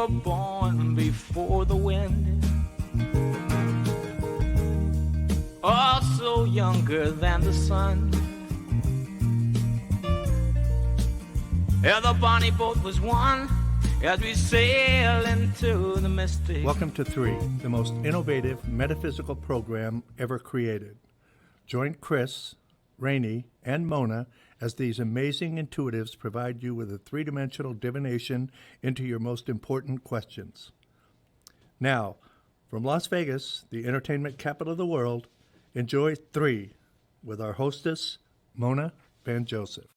were born before the wind, also younger than the sun. Yeah, the bonnie boat was one as we sail into the mystic. Welcome to Three, the most innovative metaphysical program ever created. Join Chris, Rainey, and Mona as these amazing intuitives provide you with a three-dimensional divination into your most important questions. Now, from Las Vegas, the entertainment capital of the world, enjoy Three with our hostess, Mona Van Joseph.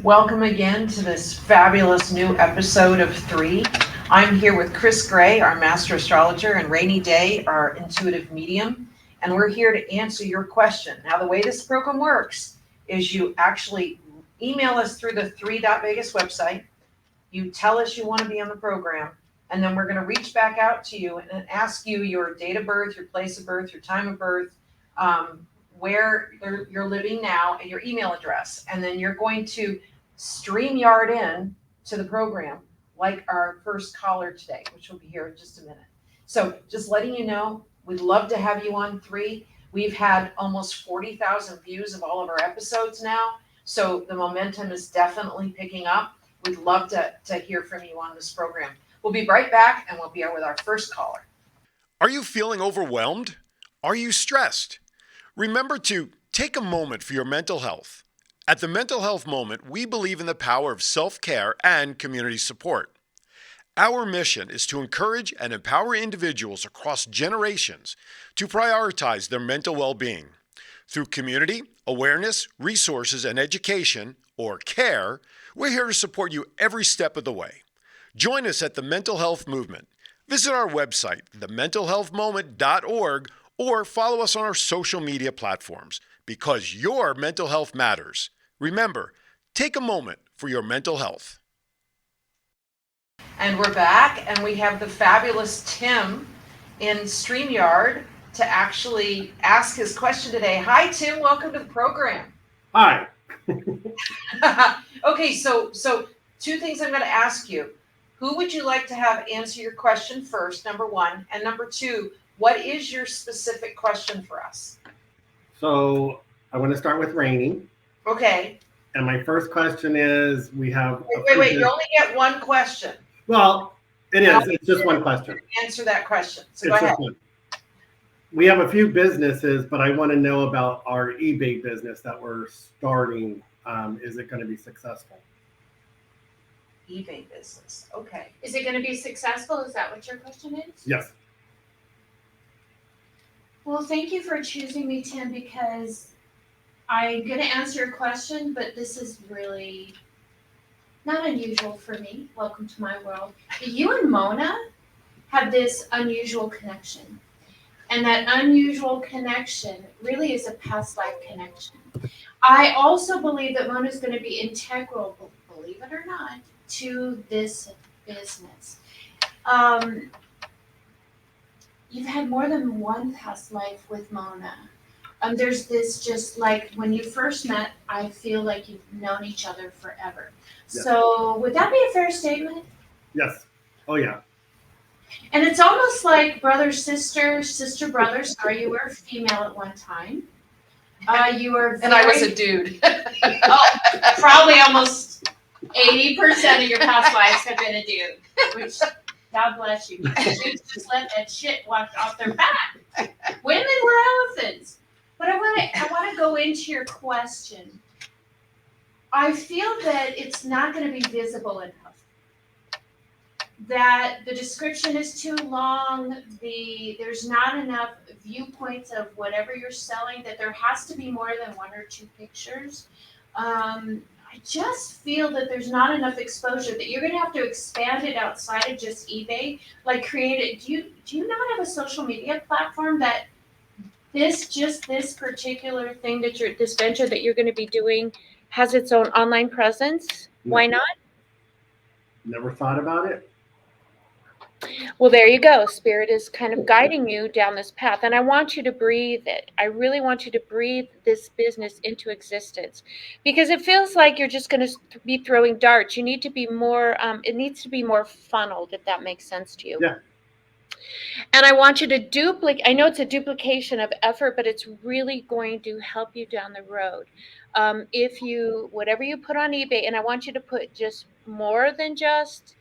Welcome again to this fabulous new episode of Three. I'm here with Chris Gray, our master astrologer, and Rainy Day, our intuitive medium, and we're here to answer your question. Now, the way this program works is you actually email us through the three.vegas website. You tell us you want to be on the program, and then we're going to reach back out to you and ask you your date of birth, your place of birth, your time of birth, where you're living now, and your email address. And then you're going to StreamYard in to the program like our first caller today, which will be here in just a minute. So just letting you know, we'd love to have you on Three. We've had almost 40,000 views of all of our episodes now. So the momentum is definitely picking up. We'd love to hear from you on this program. We'll be right back, and we'll be here with our first caller. Are you feeling overwhelmed? Are you stressed? Remember to take a moment for your mental health. At the Mental Health Moment, we believe in the power of self-care and community support. Our mission is to encourage and empower individuals across generations to prioritize their mental well-being. Through community, awareness, resources, and education, or CARE, we're here to support you every step of the way. Join us at the Mental Health Movement. Visit our website, thementalhealthmoment.org, or follow us on our social media platforms, because your mental health matters. Remember, take a moment for your mental health. And we're back, and we have the fabulous Tim in StreamYard to actually ask his question today. Hi, Tim. Welcome to the program. Hi. Okay, so two things I'm going to ask you. Who would you like to have answer your question first, number one? And number two, what is your specific question for us? So I want to start with Rainey. Okay. And my first question is, we have... Wait. You only get one question. Well, it is. It's just one question. Answer that question. So It's go ahead. one. We have a few businesses, but I want to know about our eBay business that we're starting. Is it going to be successful? eBay business. Okay. Is it going to be successful? Is that what your question is? Yes. Well, thank you for choosing me, Tim, because I'm going to answer your question, but this is really not unusual for me. Welcome to my world. You and Mona have this unusual connection. And that unusual connection really is a past life connection. I also believe that Mona is going to be integral, believe it or not, to this business. You've had more than one past life with Mona. There's this, just like when you first met, I feel like you've known each other forever. Yes. So would that be a fair statement? Yes. Oh, yeah. And it's almost like brother, sister, brother. Sorry, you were a female at one time. You were And I was a dude. Probably almost 80% of your past lives have been a dude, which God bless you. Dudes just let that shit wash off their back. Women were elephants. But I want to go into your question. I feel that it's not going to be visible enough. That the description is too long. There's not enough viewpoints of whatever you're selling. That there has to be more than one or two pictures. I just feel that there's not enough exposure, that you're going to have to expand it outside of just eBay, like create it. Do you not have a social media platform that this particular thing this venture that you're going to be doing has its own online presence? No. Why not? Never thought about it. Well, there you go. Spirit is kind of guiding you down this path. And I want you to breathe it. I really want you to breathe this business into existence because it feels like you're just going to be throwing darts. You need to be more, it needs to be more funneled, if that makes sense to you. Yeah. And I want you to duplicate. I know it's a duplication of effort, but it's really going to help you down the road. If you, whatever you put on eBay, and I want you to put just more than just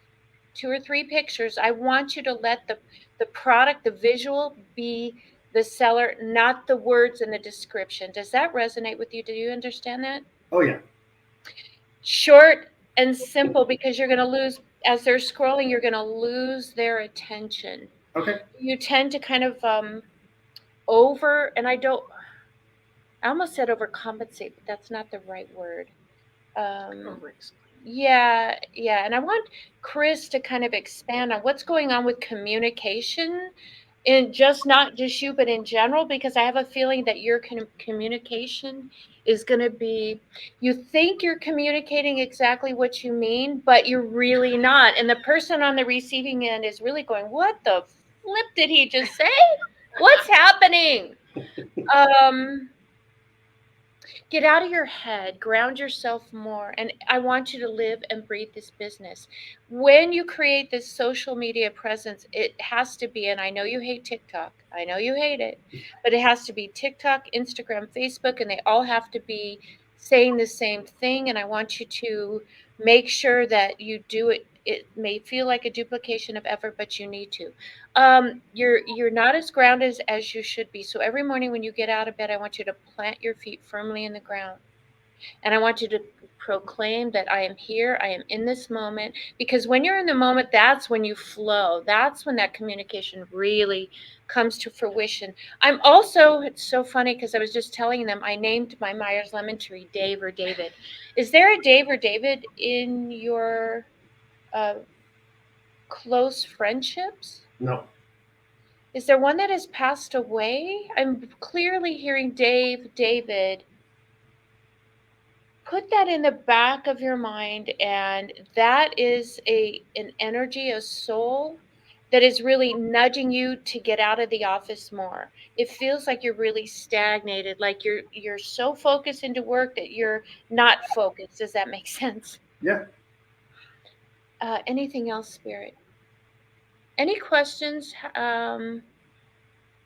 2 or 3 pictures. I want you to let the product, the visual be the seller, not the words in the description. Does that resonate with you? Do you understand that? Oh yeah. Short and simple, because you're going to lose, as they're scrolling, you're going to lose their attention. Okay. You tend to kind of and I almost said overcompensate, but that's not the right word. Yeah. And I want Chris to kind of expand on what's going on with communication in not just you, but in general, because I have a feeling that your communication is going to be, you think you're communicating exactly what you mean, but you're really not. And the person on the receiving end is really going, what the flip did he just say? What's happening? Get out of your head, ground yourself more, and I want you to live and breathe this business. When you create this social media presence, it has to be, and I know you hate TikTok, I know you hate it, but it has to be TikTok, Instagram, Facebook, and they all have to be saying the same thing. And I want you to make sure that you do it. It may feel like a duplication of effort, but you need to. You're not as grounded as you should be. So every morning when you get out of bed, I want you to plant your feet firmly in the ground. And I want you to proclaim that I am here, I am in this moment. Because when you're in the moment, that's when you flow. That's when that communication really comes to fruition. I'm also, it's so funny because I was just telling them I named my Myers lemon tree Dave or David. Is there a Dave or David in your close friendships? No. Is there one that has passed away? I'm clearly hearing Dave, David. Put that in the back of your mind, and that is an energy, a soul that is really nudging you to get out of the office more. It feels like you're really stagnated, like you're so focused into work that you're not focused. Does that make sense? Yeah. Anything else, Spirit? Any questions?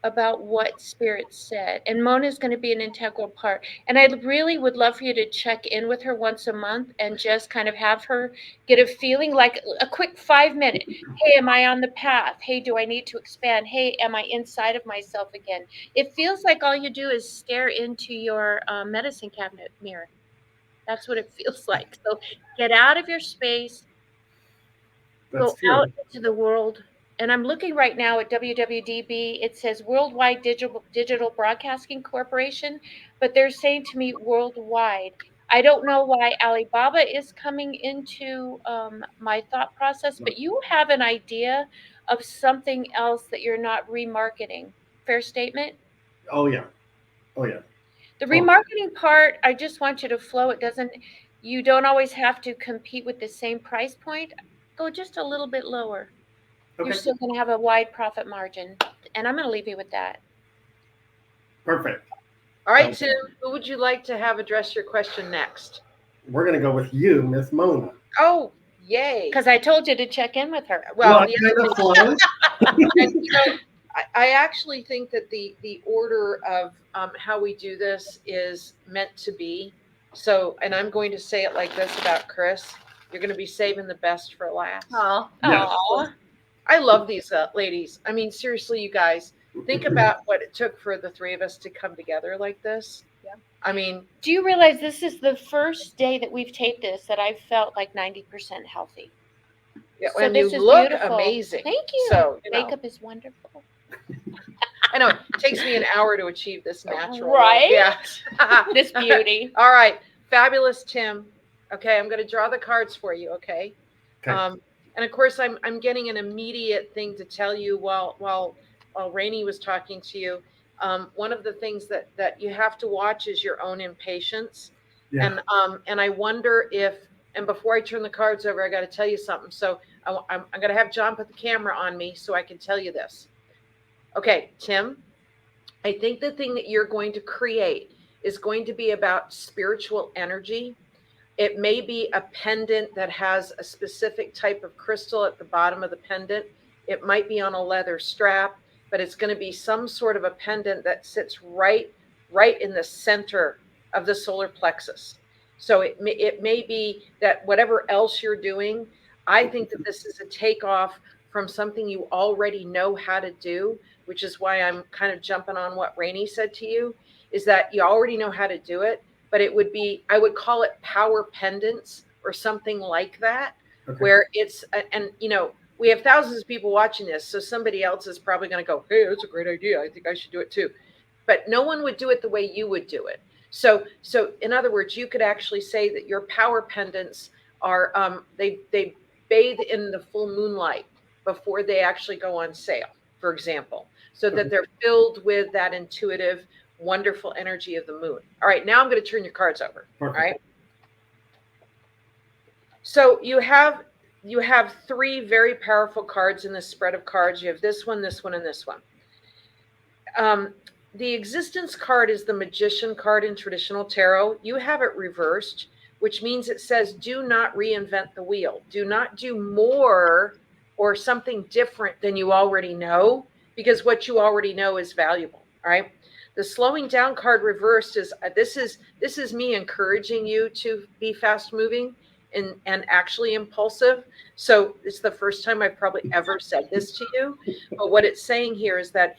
About what Spirit said. And Mona is going to be an integral part. And I really would love for you to check in with her once a month and just kind of have her get a feeling, like a quick 5-minute. Hey, am I on the path? Hey, do I need to expand? Hey, am I inside of myself again? It feels like all you do is stare into your medicine cabinet mirror. That's what it feels like. So get out of your space, That's go true. out into the world. And I'm looking right now at WWDB. It says Worldwide Digital Broadcasting Corporation, but they're saying to me worldwide. I don't know why Alibaba is coming into my thought process, but you have an idea of something else that you're not remarketing. Fair statement? Oh yeah. Oh yeah. The remarketing part, I just want you to flow. You don't always have to compete with the same price point. Go just a little bit lower. Okay. You're still going to have a wide profit margin. And I'm going to leave you with that. Perfect. All right, Tim, who would you like to have address your question next? We're gonna go with you, Miss Mona. Oh, yay. Because I told you to check in with her. Well, I kind of flows. and, I actually think that the order of how we do this is meant to be. So, and I'm going to say it like this about Chris. You're going to be saving the best for last. Oh, Yes. I love these ladies. I mean, seriously, you guys, think about what it took for the three of us to come together like this. Yeah. I mean, do you realize this is the first day that we've taped this that I felt like 90% healthy? Yeah, So and this you is look beautiful. amazing. Thank you. So, makeup is wonderful. I know it takes me an hour to achieve this natural. Right? Yeah. This beauty. All right. Fabulous, Tim. Okay, I'm going to draw the cards for you, okay? Okay. And of course, I'm getting an immediate thing to tell you while Rainey was talking to you. One of the things that you have to watch is your own impatience. Yeah. And I wonder if And before I turn the cards over, I got to tell you something. So I'm going to have John put the camera on me so I can tell you this. Okay, Tim, I think the thing that you're going to create is going to be about spiritual energy. It may be a pendant that has a specific type of crystal at the bottom of the pendant. It might be on a leather strap, but it's going to be some sort of a pendant that sits right in the center of the solar plexus. So it may be that whatever else you're doing, I think that this is a takeoff from something you already know how to do, which is why I'm kind of jumping on what Rainey said to you, is that you already know how to do it, but it would be, I would call it power pendants or something like that, Okay. where it's, and you know, we have thousands of people watching this, so somebody else is probably going to go, hey, that's a great idea. I think I should do it too. But no one would do it the way you would do it. So in other words, you could actually say that your power pendants are, they bathe in the full moonlight before they actually go on sale, for example, so that they're filled with that intuitive, wonderful energy of the moon. All right, now I'm going to turn your cards over. Perfect. All right. So you have three very powerful cards in this spread of cards. You have this one, and this one. The existence card is the magician card in traditional tarot. You have it reversed, which means it says, do not reinvent the wheel. Do not do more or something different than you already know, because what you already know is valuable. All right. The slowing down card reversed is, this is me encouraging you to be fast moving and actually impulsive. So it's the first time I've probably ever said this to you. But what it's saying here is that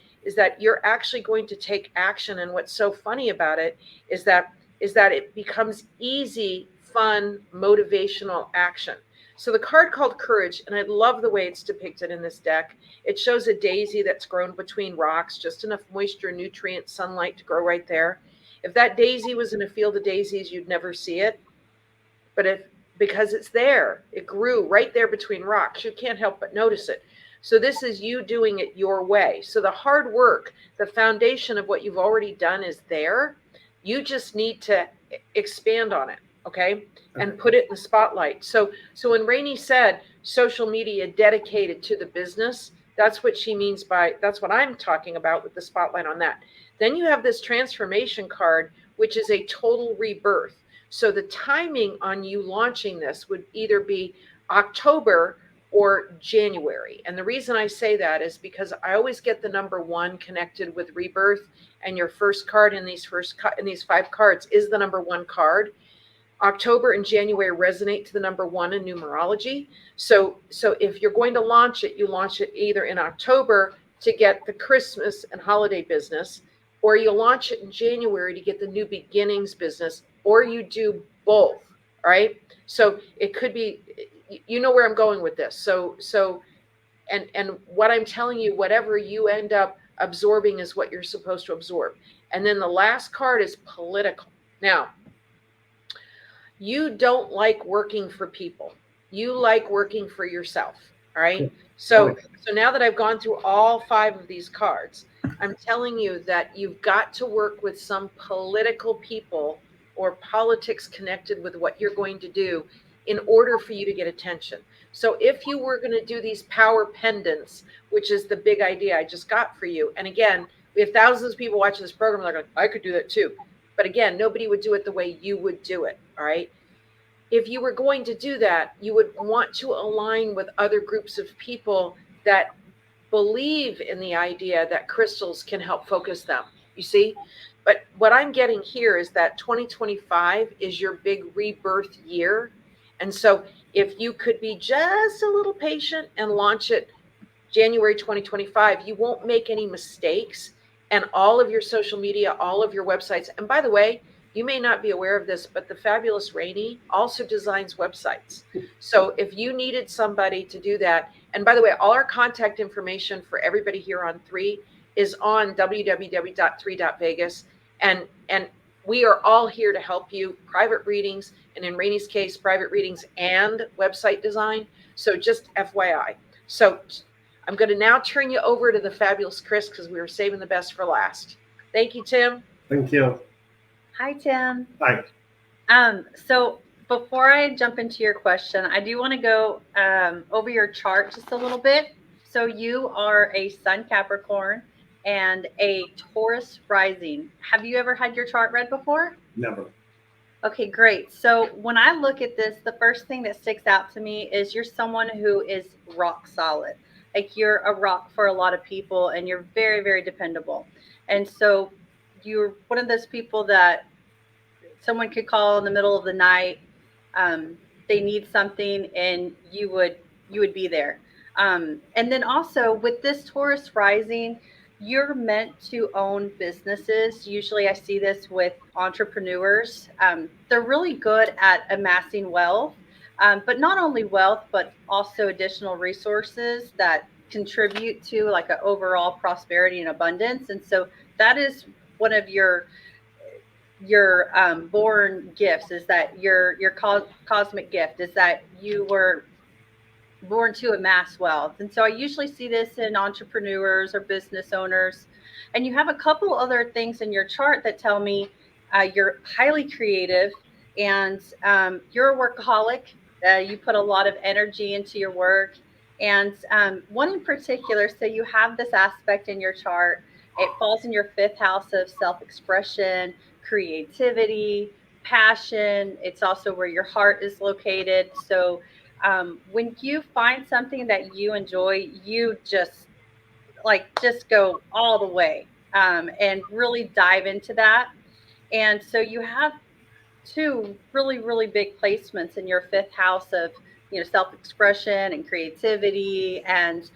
you're actually going to take action. And what's so funny about it is that it becomes easy, fun, motivational action. So the card called Courage, and I love the way it's depicted in this deck. It shows a daisy that's grown between rocks, just enough moisture, nutrient, sunlight to grow right there. If that daisy was in a field of daisies, you'd never see it. But because it's there, it grew right there between rocks, you can't help but notice it. So this is you doing it your way. So the hard work, the foundation of what you've already done is there. You just need to expand on it, okay? And put it in the spotlight. So when Rainey said social media dedicated to the business, that's what she means by, that's what I'm talking about with the spotlight on that. Then you have this transformation card, which is a total rebirth. So the timing on you launching this would either be October or January. And the reason I say that is because I always get the number 1 connected with rebirth, and your first card in these 5 cards is the number 1 card. October and January resonate to the number 1 in numerology. So if you're going to launch it, you launch it either in October to get the Christmas and holiday business, or you launch it in January to get the new beginnings business, or you do both. All right. So it could be, you know where I'm going with this. So what I'm telling you, whatever you end up absorbing is what you're supposed to absorb. And then the last card is political. Now, you don't like working for people. You like working for yourself. All right. So now that I've gone through all 5 of these cards, I'm telling you that you've got to work with some political people or politics connected with what you're going to do in order for you to get attention. So if you were going to do these power pendants, which is the big idea I just got for you, and again, we have thousands of people watching this program, they're going, I could do that too. But again, nobody would do it the way you would do it. All right. If you were going to do that, you would want to align with other groups of people that believe in the idea that crystals can help focus them. You see? But what I'm getting here is that 2025 is your big rebirth year. And so if you could be just a little patient and launch it January 2025, you won't make any mistakes. And all of your social media, all of your websites, and by the way, you may not be aware of this, but the fabulous Rainey also designs websites. So if you needed somebody to do that, and by the way, all our contact information for everybody here on 3 is on www.3.vegas. And we are all here to help you, private readings, and in Rainey's case, private readings and website design. So just FYI. So I'm going to now turn you over to the fabulous Chris, because we were saving the best for last. Thank you, Tim. Thank you. Hi, Tim. Hi. So before I jump into your question, I do want to go over your chart just a little bit. So you are a Sun Capricorn and a Taurus rising. Have you ever had your chart read before? Never. Okay, great. So when I look at this, the first thing that sticks out to me is you're someone who is rock solid. Like you're a rock for a lot of people and you're very, very dependable. And so you're one of those people that someone could call in the middle of the night. They need something, and you would be there. And then also with this Taurus rising, you're meant to own businesses. Usually, I see this with entrepreneurs. They're really good at amassing wealth, but not only wealth, but also additional resources that contribute to like an overall prosperity and abundance. And so that is one of your born gifts, is that your cosmic gift is that you were born to amass wealth. And so I usually see this in entrepreneurs or business owners. And you have a couple other things in your chart that tell me you're highly creative and you're a workaholic. You put a lot of energy into your work. And one in particular, so you have this aspect in your chart. It falls in your fifth house of self expression, creativity, passion. It's also where your heart is located. So when you find something that you enjoy, you just go all the way and really dive into that. And so you have two really, really big placements in your fifth house of self-expression and creativity and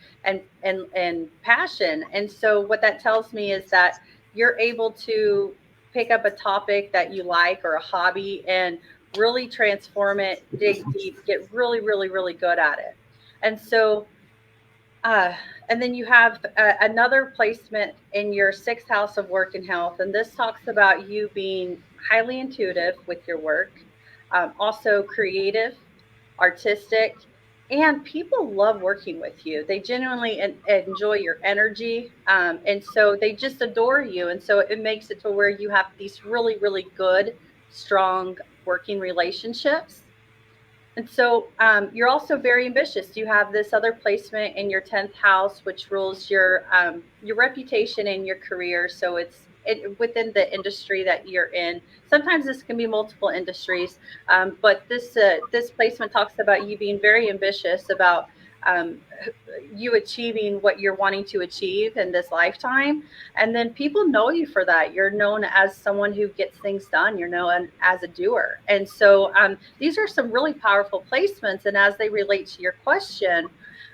passion. And so what that tells me is that you're able to pick up a topic that you like or a hobby and really transform it, dig deep, get really, really, really good at it. And so uh, and then you have another placement in your sixth house of work and health. And this talks about you being highly intuitive with your work, also creative, artistic, and people love working with you. They genuinely enjoy your energy. And so they just adore you. And so it makes it to where you have these really, really good, strong working relationships. And so you're also very ambitious. You have this other placement in your 10th house, which rules your reputation and your career. So within the industry that you're in. Sometimes this can be multiple industries, but this placement talks about you being very ambitious about um, you achieving what you're wanting to achieve in this lifetime. And then people know you for that. You're known as someone who gets things done. You're known as a doer. And so these are some really powerful placements. And as they relate to your question,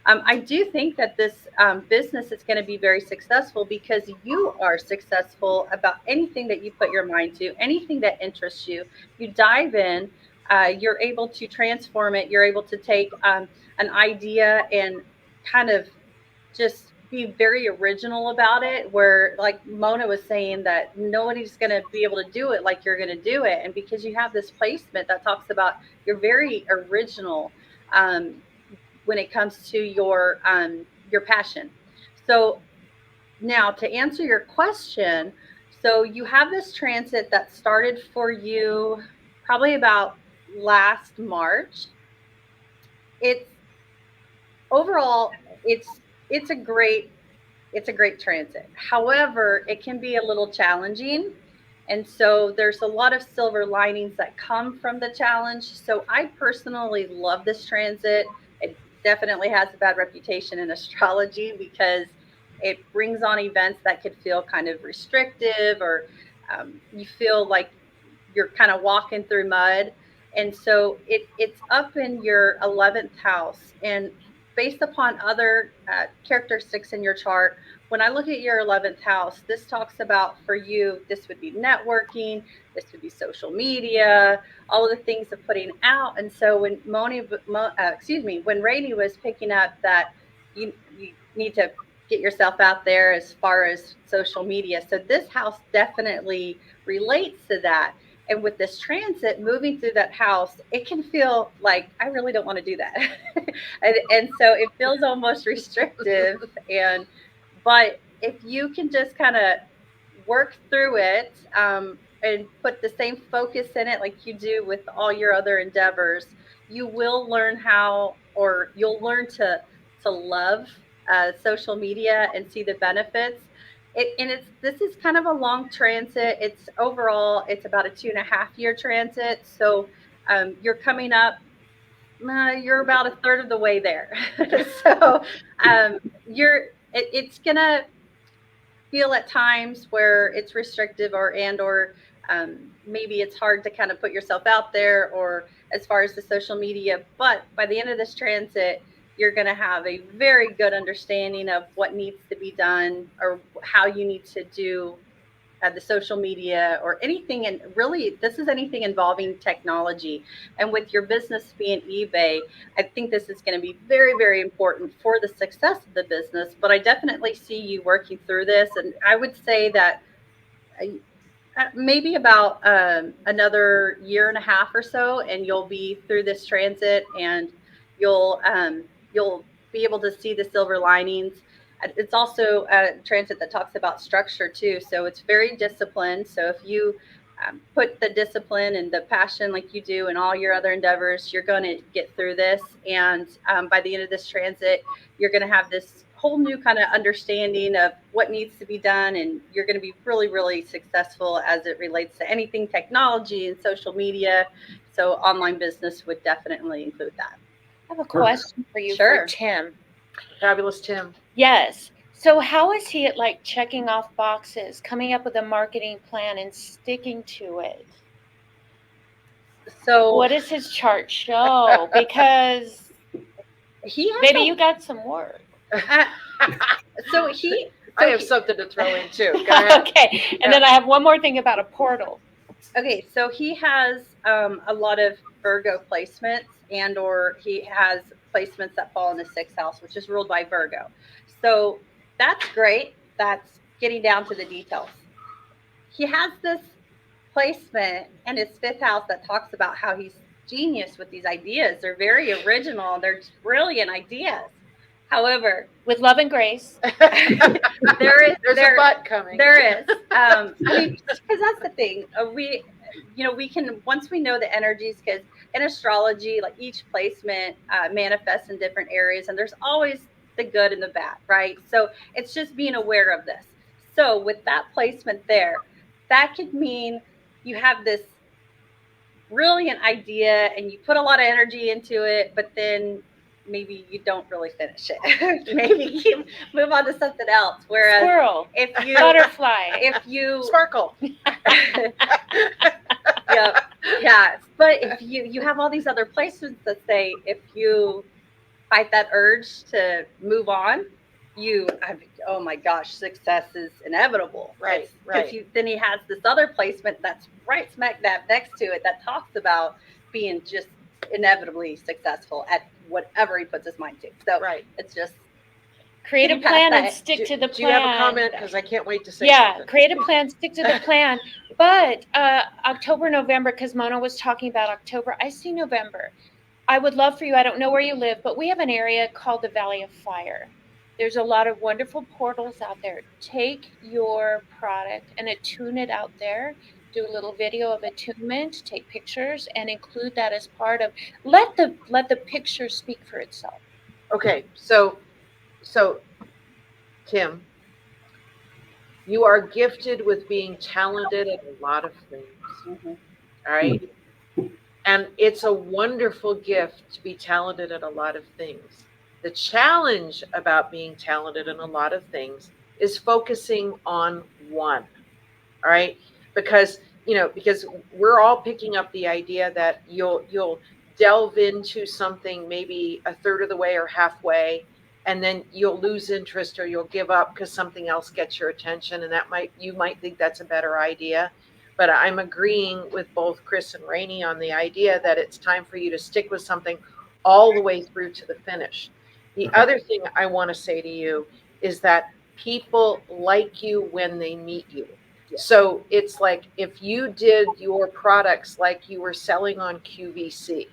I do think that this business is going to be very successful because you are successful about anything that you put your mind to, anything that interests you. You dive in, you're able to transform it. You're able to take an idea and kind of just be very original about it, where like Mona was saying that nobody's going to be able to do it like you're going to do it. And because you have this placement that talks about you're very original when it comes to your passion. So now to answer your question, so you have this transit that started for you probably about last March. It's overall it's a great transit. However, it can be a little challenging. And so there's a lot of silver linings that come from the challenge. So I personally love this transit. It definitely has a bad reputation in astrology because it brings on events that could feel kind of restrictive, or you feel like you're kind of walking through mud. And so it's up in your 11th house. And based upon other characteristics in your chart, when I look at your 11th house, this talks about for you, this would be networking, this would be social media, all of the things of putting out. And so when when Rainey was picking up that you need to get yourself out there as far as social media. So this house definitely relates to that. And with this transit moving through that house, it can feel like I really don't want to do that. And so it feels almost restrictive. But if you can just kind of work through it, and put the same focus in it like you do with all your other endeavors, you will learn how, or you'll learn to love social media and see the benefits. And this is kind of a long transit. It's overall it's about a 2.5 year transit. So you're coming up. You're about a third of the way there. So it's gonna feel at times where it's restrictive or maybe it's hard to kind of put yourself out there or as far as the social media. But by the end of this transit, you're going to have a very good understanding of what needs to be done or how you need to do the social media or anything. And really, this is anything involving technology. And with your business being eBay, I think this is going to be very, very important for the success of the business. But I definitely see you working through this. And I would say that maybe about another 1.5 years or so, and you'll be through this transit, and you'll be able to see the silver linings. It's also a transit that talks about structure too, so it's very disciplined. So if you put the discipline and the passion like you do in all your other endeavors, you're going to get through this. And by the end of this transit, you're going to have this whole new kind of understanding of what needs to be done, and you're going to be really, really successful as it relates to anything technology and social media. So online business would definitely include that. I have a question for you Sure. for Tim. Fabulous Tim. Yes. So how is he at like checking off boxes, coming up with a marketing plan and sticking to it? So What does his chart show? Because he has maybe you got some work. so he I have something to throw in too. Go ahead. Okay. And then I have one more thing about a portal. Okay, so he has a lot of Virgo placements, and or he has placements that fall in the 6th house, which is ruled by Virgo. So that's great. That's getting down to the details. He has this placement in his 5th house that talks about how he's genius with these ideas. They're very original. They're brilliant ideas. However, With love and grace. there's a but coming. There is. I mean, because that's the thing. We can, once we know the energies, because in astrology, like each placement manifests in different areas, and there's always the good and the bad, right? So it's just being aware of this. So with that placement there, that could mean you have this brilliant idea and you put a lot of energy into it, but then maybe you don't really finish it. Maybe you move on to something else. Whereas Squirrel. if you Butterfly. if you Sparkle. yeah. But if you have all these other placements that say if you fight that urge to move on, oh my gosh, success is inevitable. Right, It's- right. Then he has this other placement that's right smack dab next to it that talks about being just inevitably successful at whatever he puts his mind to. So Right. it's just Create a Can you pass plan and that? stick to the plan. Do you have a comment? Because I can't wait to say Yeah, something. create a plan, stick to the plan. But October, November, because Mona was talking about October, I see November. I would love for you, I don't know where you live, but we have an area called the Valley of Fire. There's a lot of wonderful portals out there. Take your product and attune it out there. Do a little video of attunement, take pictures, and include that as part of, let the picture speak for itself. Okay, so Tim, you are gifted with being talented at a lot of things. All right. And it's a wonderful gift to be talented at a lot of things. The challenge about being talented in a lot of things is focusing on one. All right. Because we're all picking up the idea that you'll delve into something maybe a third of the way or halfway, and then you'll lose interest or you'll give up because something else gets your attention, and you might think that's a better idea. But I'm agreeing with both Chris and Rainey on the idea that it's time for you to stick with something all the way through to the finish. The other thing I want to say to you is that people like you when they meet you. So it's like if you did your products like you were selling on QVC,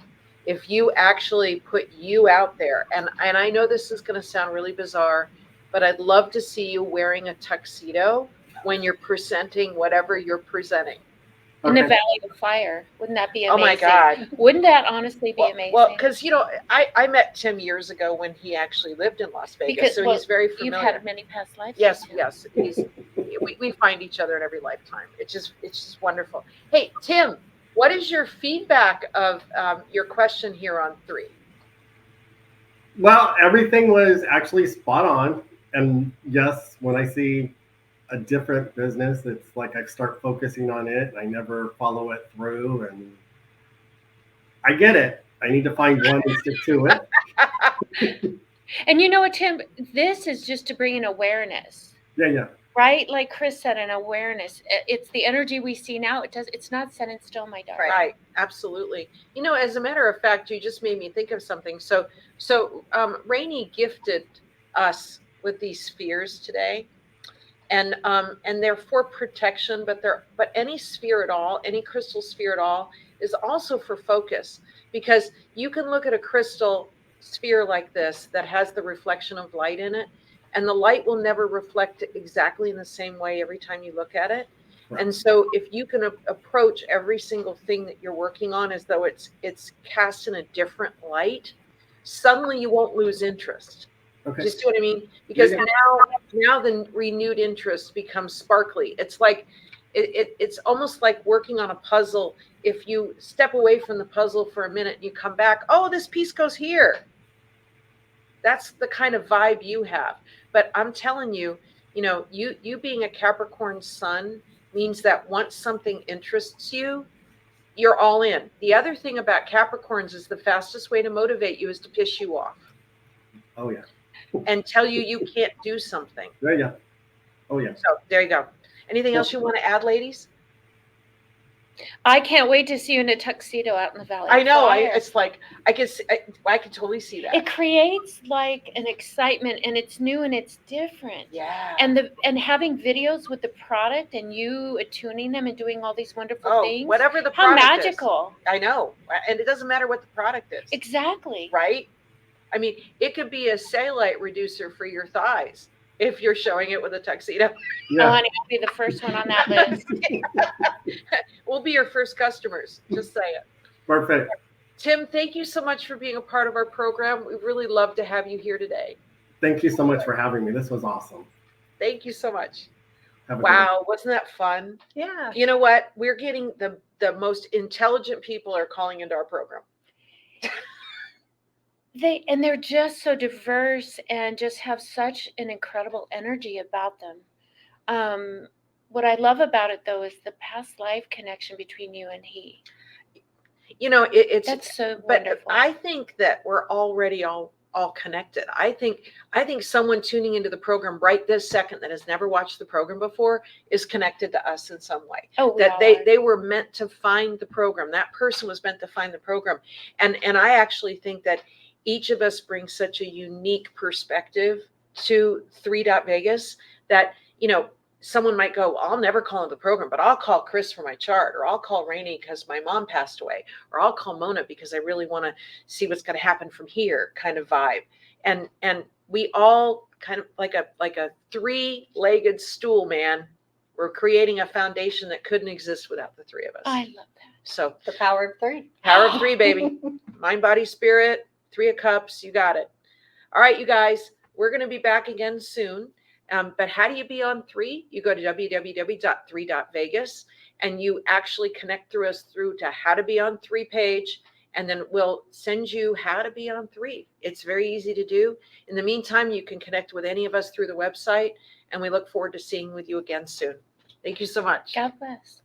if you actually put you out there, and I know this is going to sound really bizarre, but I'd love to see you wearing a tuxedo when you're presenting whatever you're presenting. In the Okay. Valley of Fire. Wouldn't that be Oh amazing? my God. Wouldn't that honestly be amazing? Well, because I met Tim years ago when he actually lived in Las Vegas, Because, so well, he's very you've familiar. had many past lives. Yes, with him. yes. We find each other in every lifetime. It's just wonderful. Hey, Tim, what is your feedback of your question here on 3? Well, everything was actually spot on. And yes, when I see a different business, it's like I start focusing on it and I never follow it through. And I get it. I need to find one and stick to it. And you know what, Tim? This is just to bring an awareness. Yeah. Right? Like Chris said, an awareness. It's the energy we see now. It's not set in stone, my darling. Right. Absolutely. As a matter of fact, you just made me think of something. So Rainey gifted us with these spheres today. And they're for protection, but any sphere at all, any crystal sphere at all, is also for focus, because you can look at a crystal sphere like this that has the reflection of light in it, and the light will never reflect exactly in the same way every time you look at it. Right. And so if you can approach every single thing that you're working on as though it's cast in a different light, suddenly you won't lose interest. Okay. Do you see what I mean? Because Yeah. now the renewed interest becomes sparkly. It's like it's almost like working on a puzzle. If you step away from the puzzle for a minute and you come back, oh, this piece goes here. That's the kind of vibe you have. But I'm telling you, you being a Capricorn sun means that once something interests you, you're all in. The other thing about Capricorns is the fastest way to motivate you is to piss you off Oh, yeah. and tell you can't do something. Yeah. Oh, yeah. So there you go. Anything else you want to add, ladies? I can't wait to see you in a tuxedo out in the Valley. I know. Fire. It's like I can totally see that. It creates like an excitement, and it's new and it's different. Yeah. And having videos with the product and you attuning them and doing all these wonderful things. Whatever the how product magical. is. I know. And it doesn't matter what the product is. Exactly. Right? I mean, it could be a cellulite reducer for your thighs if you're showing it with a tuxedo. Yeah. Oh, honey, I'll be the first one on that list. We'll be your first customers. Just say it. Perfect. Tim, thank you so much for being a part of our program. We really love to have you here today. Thank you so much for having me. This was awesome. Thank you so much. Have a Wow, wasn't that fun? Yeah. You know what? We're getting the most intelligent people are calling into our program. They're just so diverse and just have such an incredible energy about them. What I love about it though is the past life connection between you and he. It's so but wonderful. I think that we're already all connected. I think someone tuning into the program right this second that has never watched the program before is connected to us in some way. Oh, that they were meant to find the program. That person was meant to find the program. And I actually think that each of us brings such a unique perspective to 3.Vegas that, someone might go, well, I'll never call into the program, but I'll call Chris for my chart, or I'll call Rainey because my mom passed away, or I'll call Mona because I really want to see what's going to happen from here kind of vibe. And we all kind of like a 3-legged stool, man. We're creating a foundation that couldn't exist without the 3 of us. I love that. So The power of 3. power of 3, baby. Mind, body, spirit, 3 of cups. You got it. All right, you guys, we're going to be back again soon. But how do you be on 3? You go to www.3.vegas and you actually connect through to how to be on 3 page. And then we'll send you how to be on 3. It's very easy to do. In the meantime, you can connect with any of us through the website, and we look forward to seeing with you again soon. Thank you so much. God bless.